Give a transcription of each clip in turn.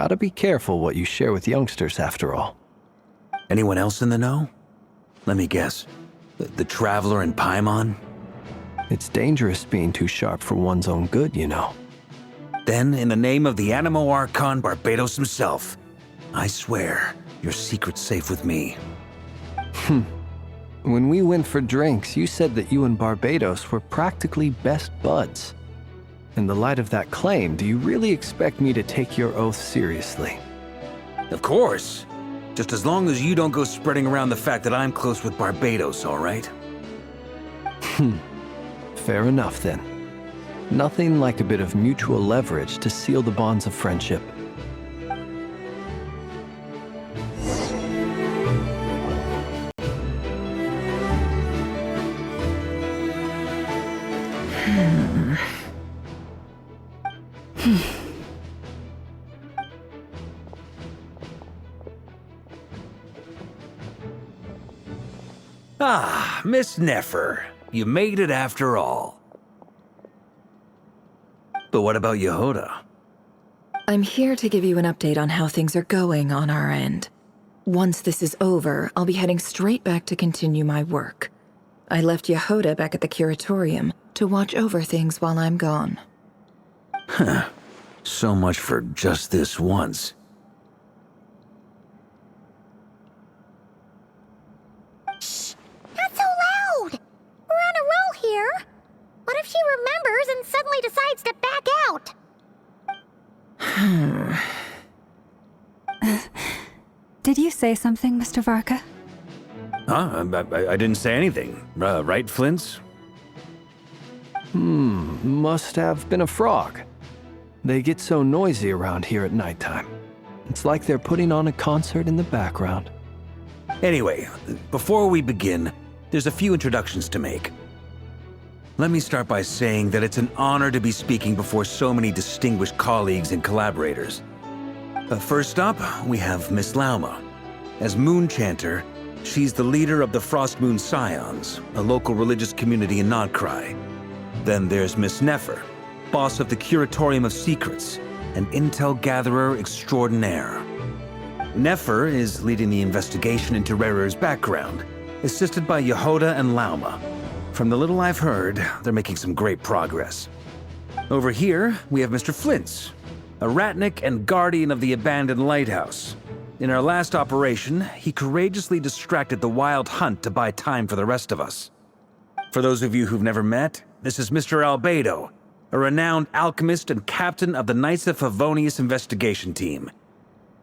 Gotta be careful what you share with youngsters, after all. Anyone else in the know? Let me guess. The Traveler and Paimon? It's dangerous being too sharp for one's own good, you know. Then, in the name of the Animo Archon Barbados himself, I swear your secret's safe with me. When we went for drinks, you said that you and Barbados were practically best buds. In the light of that claim, do you really expect me to take your oath seriously? Of course. Just as long as you don't go spreading around the fact that I'm close with Barbados, all right? Fair enough, then. Nothing like a bit of mutual leverage to seal the bonds of friendship. Ah, Miss Nefer. You made it after all. But what about Yehoda? I'm here to give you an update on how things are going on our end. Once this is over, I'll be heading straight back to continue my work. I left Yehoda back at the curatorium to watch over things while I'm gone. Huh. So much for just this once. Shh! Not so loud! We're on a roll here. What if she remembers and suddenly decides to back out? Did you say something, Mr. Varka? Huh? I didn't say anything. Right, Flints? Must have been a frog. They get so noisy around here at nighttime. It's like they're putting on a concert in the background. Anyway, before we begin, there's a few introductions to make. Let me start by saying that it's an honor to be speaking before so many distinguished colleagues and collaborators. First up, we have Miss Lauma. As Moon Chanter, she's the leader of the Frost Moon Scions, a local religious community in Nodcry. Then there's Miss Nefer, boss of the Curatorium of Secrets, an intel gatherer extraordinaire. Nefer is leading the investigation into Rerer's background, assisted by Yehoda and Lauma. From the little I've heard, they're making some great progress. Over here, we have Mr. Flintz, a ratnik and guardian of the abandoned lighthouse. In our last operation, he courageously distracted the wild hunt to buy time for the rest of us. For those of you who've never met, this is Mr. Albedo, a renowned alchemist and captain of the Knights of Favonius investigation team.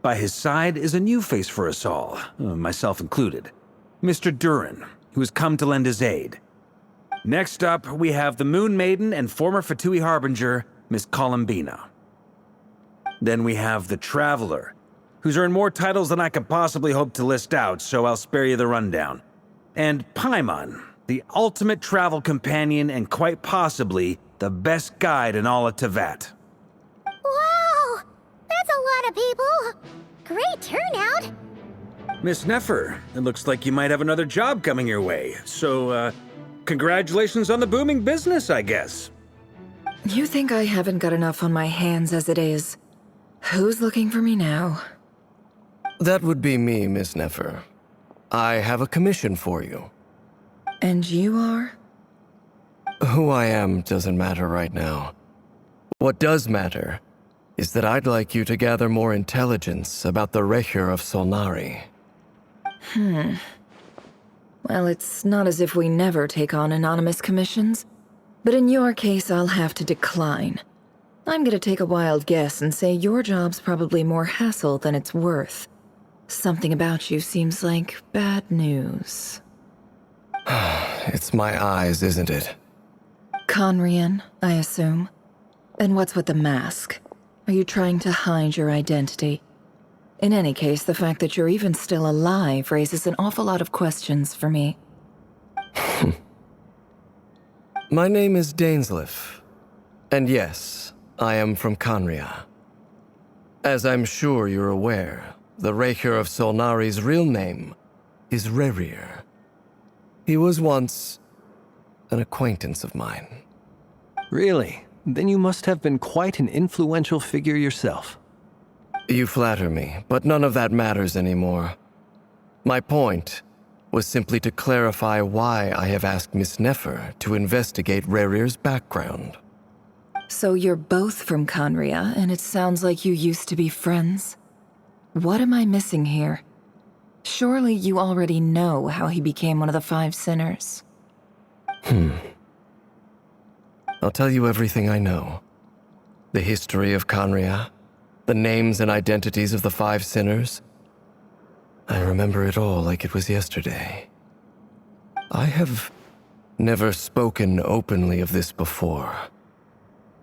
By his side is a new face for us all, myself included, Mr. Durin, who has come to lend his aid. Next up, we have the Moon Maiden and former Fatui Harbinger, Miss Columbina. Then we have the Traveler, who's earned more titles than I could possibly hope to list out, so I'll spare you the rundown. And Paimon, the ultimate travel companion and quite possibly the best guide in all of Tevat. Wow! That's a lot of people! Great turnout! Miss Nefer, it looks like you might have another job coming your way, so, congratulations on the booming business, I guess. You think I haven't got enough on my hands as it is? Who's looking for me now? That would be me, Miss Nefer. I have a commission for you. And you are? Who I am doesn't matter right now. What does matter is that I'd like you to gather more intelligence about the Recher of Solnari. Well, it's not as if we never take on anonymous commissions. But in your case, I'll have to decline. I'm gonna take a wild guess and say your job's probably more hassle than it's worth. Something about you seems like bad news. It's my eyes, isn't it? Conrian, I assume. And what's with the mask? Are you trying to hide your identity? In any case, the fact that you're even still alive raises an awful lot of questions for me. My name is Dainsliff. And yes, I am from Conria. As I'm sure you're aware, the Recher of Solnari's real name is Rerir. He was once an acquaintance of mine. Really? Then you must have been quite an influential figure yourself. You flatter me, but none of that matters anymore. My point was simply to clarify why I have asked Miss Nefer to investigate Rerir's background. So you're both from Conria, and it sounds like you used to be friends? What am I missing here? Surely you already know how he became one of the Five Sinners. I'll tell you everything I know. The history of Conria, the names and identities of the Five Sinners. I remember it all like it was yesterday. I have never spoken openly of this before,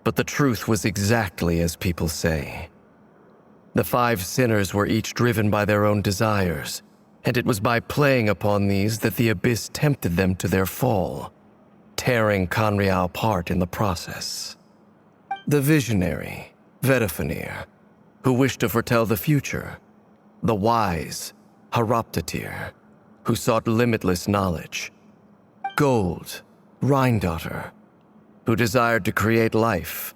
but the truth was exactly as people say. The Five Sinners were each driven by their own desires, and it was by playing upon these that the Abyss tempted them to their fall, tearing Conria apart in the process. The visionary, Vedifenir, who wished to foretell the future. The wise, Haroptatir, who sought limitless knowledge. Gold, Rhindaughter, who desired to create life.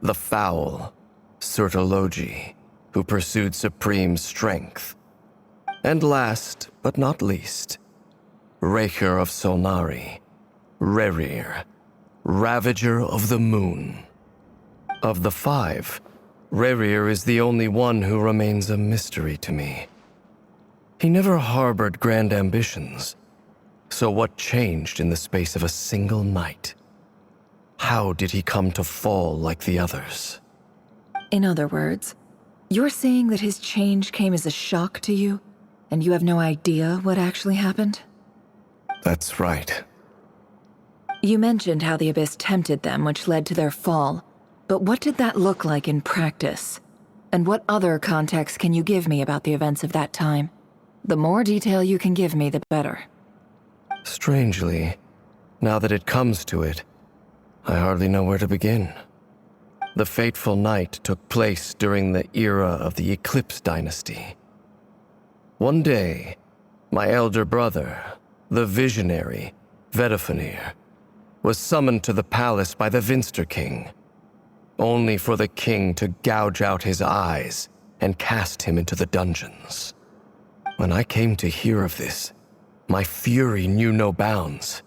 The foul, Surtologi, who pursued supreme strength. And last, but not least, Raker of Solnari, Rerir, Ravager of the Moon. Of the five, Rerir is the only one who remains a mystery to me. He never harbored grand ambitions, so what changed in the space of a single night? How did he come to fall like the others? In other words, you're saying that his change came as a shock to you, and you have no idea what actually happened? That's right. You mentioned how the Abyss tempted them, which led to their fall. But what did that look like in practice? And what other context can you give me about the events of that time? The more detail you can give me, the better. Strangely, now that it comes to it, I hardly know where to begin. The fateful night took place during the era of the Eclipse Dynasty. One day, my elder brother, the visionary, Vedifenir, was summoned to the palace by the Vinster King, only for the king to gouge out his eyes and cast him into the dungeons. When I came to hear of this, my fury knew no bounds.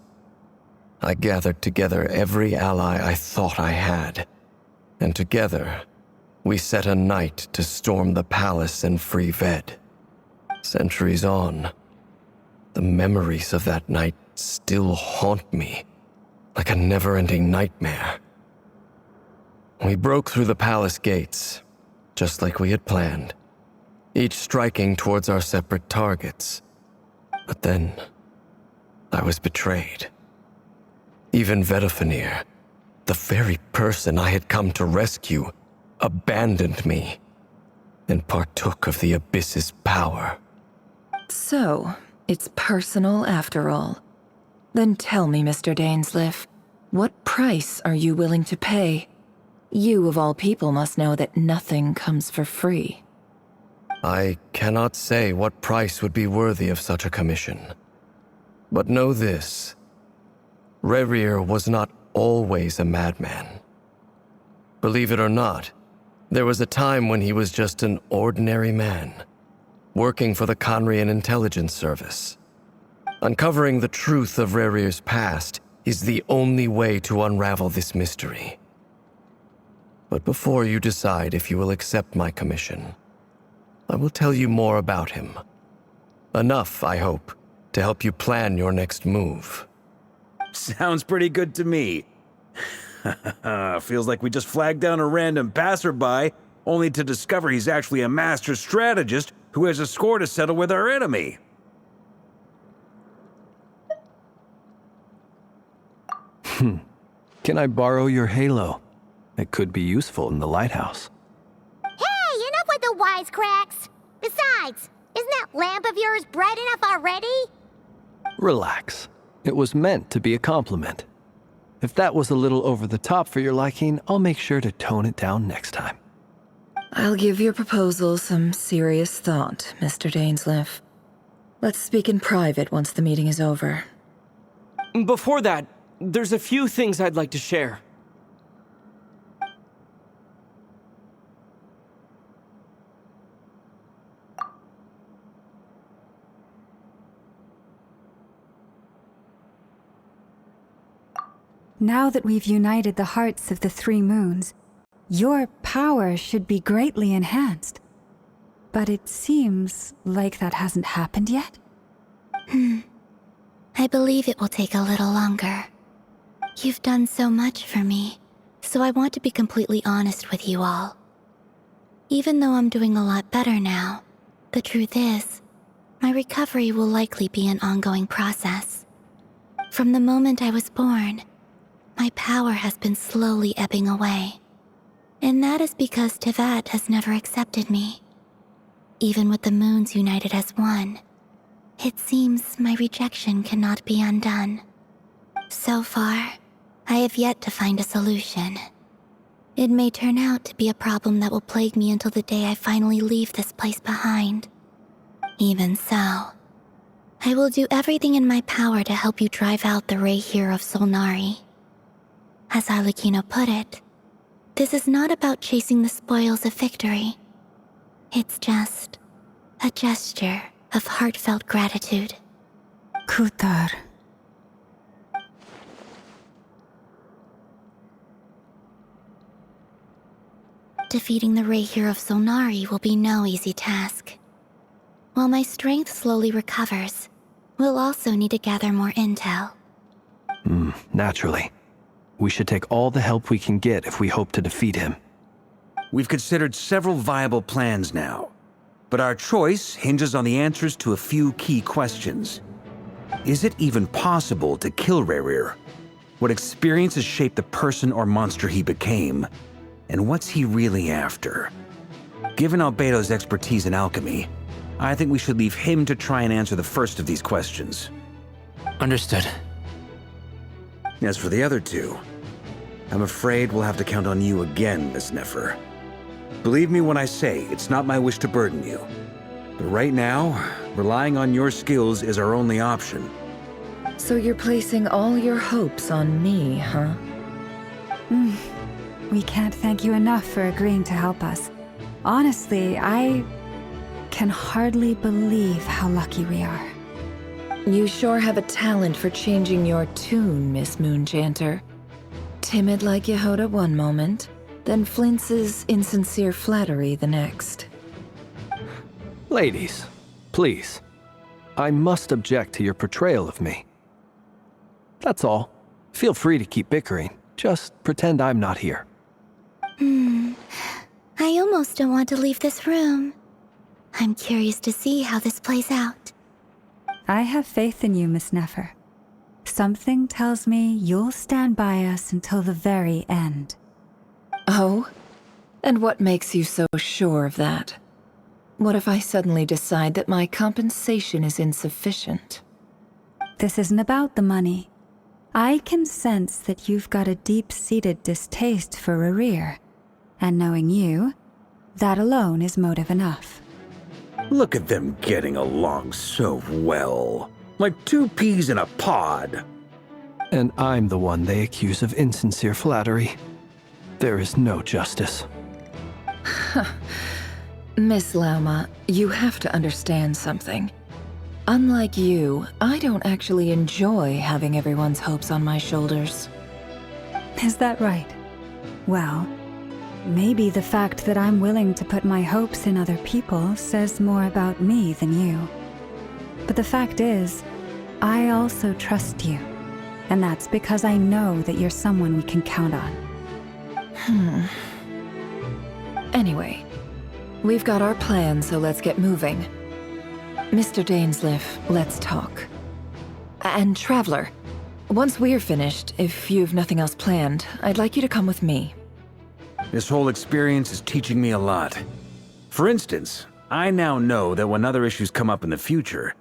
I gathered together every ally I thought I had, and together, we set a night to storm the palace and free Ved. Centuries on, the memories of that night still haunt me like a never-ending nightmare. We broke through the palace gates, just like we had planned, each striking towards our separate targets. But then, I was betrayed. Even Vedifenir, the very person I had come to rescue, abandoned me and partook of the Abyss's power. So, it's personal after all. Then tell me, Mr. Dainsleif, what price are you willing to pay? You, of all people, must know that nothing comes for free. I cannot say what price would be worthy of such a commission. But know this. Rerir was not always a madman. Believe it or not, there was a time when he was just an ordinary man, working for the Conrian Intelligence Service. Uncovering the truth of Rerir's past is the only way to unravel this mystery. But before you decide if you will accept my commission, I will tell you more about him. Enough, I hope, to help you plan your next move. Sounds pretty good to me. Feels like we just flagged down a random passerby, only to discover he's actually a master strategist who has a score to settle with our enemy. Can I borrow your halo? It could be useful in the lighthouse. Hey, enough with the wisecracks! Besides, isn't that lamp of yours bright enough already? Relax. It was meant to be a compliment. If that was a little over the top for your liking, I'll make sure to tone it down next time. I'll give your proposal some serious thought, Mr. Dainsleif. Let's speak in private once the meeting is over. Before that, there's a few things I'd like to share. '" '" '" '" '" '" '" '" '" '" '" '" '" '" '" '" '" '" '" '" '" '" '" '" '" '" '" '" '" '" '" '" '" '" '" '" '" '" '" '" '" now that we've united the hearts of the three moons, your power should be greatly enhanced. But it seems like that hasn't happened yet. I believe it will take a little longer. You've done so much for me, so I want to be completely honest with you all. Even though I'm doing a lot better now, the truth is, my recovery will likely be an ongoing process. From the moment I was born, my power has been slowly ebbing away. And that is because Tevat has never accepted me. Even with the moons united as one, it seems my rejection cannot be undone. So far, I have yet to find a solution. It may turn out to be a problem that will plague me until the day I finally leave this place behind. Even so, I will do everything in my power to help you drive out the Ray here of Solnari. As Arlecchino put it, this is not about chasing the spoils of victory. It's just a gesture of heartfelt gratitude. Kutar. Defeating the Ray here of Solnari will be no easy task. While my strength slowly recovers, we'll also need to gather more intel. Naturally. We should take all the help we can get if we hope to defeat him. We've considered several viable plans now, but our choice hinges on the answers to a few key questions. Is it even possible to kill Rerir? What experiences shaped the person or monster he became? And what's he really after? Given Albedo's expertise in alchemy, I think we should leave him to try and answer the first of these questions. Understood. As for the other two, I'm afraid we'll have to count on you again, Miss Nefer. Believe me when I say it's not my wish to burden you. But right now, relying on your skills is our only option. So you're placing all your hopes on me, huh? We can't thank you enough for agreeing to help us. Honestly, I can hardly believe how lucky we are. You sure have a talent for changing your tune, Miss Moonchanter. Timid like Yehoda one moment, then flinches insincere flattery the next. Ladies, please. I must object to your portrayal of me. That's all. Feel free to keep bickering. Just pretend I'm not here. I almost don't want to leave this room. I'm curious to see how this plays out. I have faith in you, Miss Nefer. Something tells me you'll stand by us until the very end. Oh? And what makes you so sure of that? What if I suddenly decide that my compensation is insufficient? This isn't about the money. I can sense that you've got a deep-seated distaste for Rerir. And knowing you, that alone is motive enough. Look at them getting along so well. Like two peas in a pod. And I'm the one they accuse of insincere flattery. There is no justice. Miss Lauma, you have to understand something. Unlike you, I don't actually enjoy having everyone's hopes on my shoulders. Is that right? Well, maybe the fact that I'm willing to put my hopes in other people says more about me than you. But the fact is, I also trust you. And that's because I know that you're someone we can count on. Anyway, we've got our plan, so let's get moving. Mr. Dainsliff, let's talk. And Traveler, once we're finished, if you've nothing else planned, I'd like you to come with me. This whole experience is teaching me a lot. For instance, I now know that when other issues come up in the future,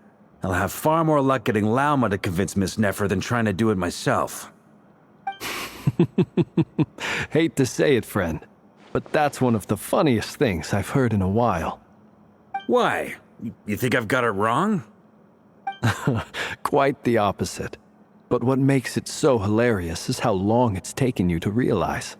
I'll have far more luck getting Lauma to convince Miss Nefer than trying to do it myself. Hate to say it, friend, but that's one of the funniest things I've heard in a while. Why? You think I've got it wrong? Quite the opposite. But what makes it so hilarious is how long it's taken you to realize.